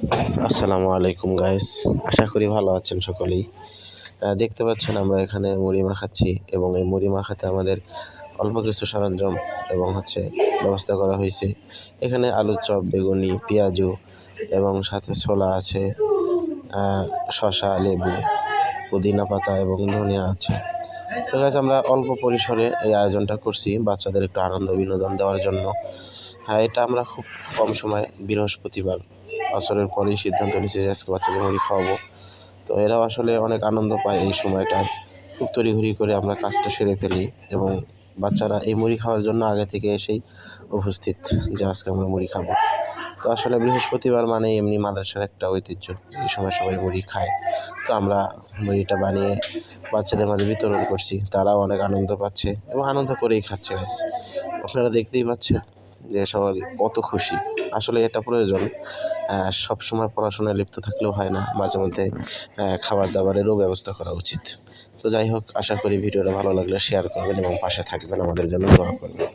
আসসালামু আলাইকুম গাইস, আশা করি ভালো আছেন সকলেই। দেখতে পাচ্ছেন আমরা এখানে মুড়ি মাখাচ্ছি এবং এই মুড়ি মাখাতে আমাদের অল্প কিছু সরঞ্জাম এবং ব্যবস্থা করা হয়েছে। এখানে আলুর চপ, বেগুনি, পেঁয়াজু এবং সাথে ছোলা আছে, শসা, লেবু, পুদিনা পাতা এবং ধনিয়া আছে। তো গাইস, আমরা অল্প পরিসরে এই আয়োজনটা করছি বাচ্চাদের একটু আনন্দ বিনোদন দেওয়ার জন্য। এটা আমরা খুব কম সময় বৃহস্পতিবার বছরের পরেই সিদ্ধান্ত নিয়েছি যে আজকে বাচ্চাদের মুড়ি খাওয়াবো। তো এরাও আসলে অনেক আনন্দ পায় এই সময়টায়। খুব তড়িঘড়ি করে আমরা কাজটা সেরে ফেলি এবং বাচ্চারা এই মুড়ি খাওয়ার জন্য আগে থেকে এসেই উপস্থিত যে আজকে আমরা মুড়ি খাবো। তো আসলে বৃহস্পতিবার মানে এমনি মাদ্রাসার একটা ঐতিহ্য যে এই সময় সবাই মুড়ি খায়। তো আমরা মুড়িটা বানিয়ে বাচ্চাদের মাঝে বিতরণ করছি, তারাও অনেক আনন্দ পাচ্ছে এবং আনন্দ করেই খাচ্ছে গাইস। আপনারা দেখতেই পাচ্ছেন যে সবাই কত খুশি। আসলে এটা প্রয়োজন। সবসময় পড়াশোনায় লিপ্ত থাকলেও হয় না, মাঝে মধ্যে খাবার দাবারেরও ব্যবস্থা করা উচিত। তো যাই হোক, আশা করি ভিডিওটা ভালো লাগলে শেয়ার করবেন এবং পাশে থাকবেন, আমাদের জন্য দোয়া করবেন।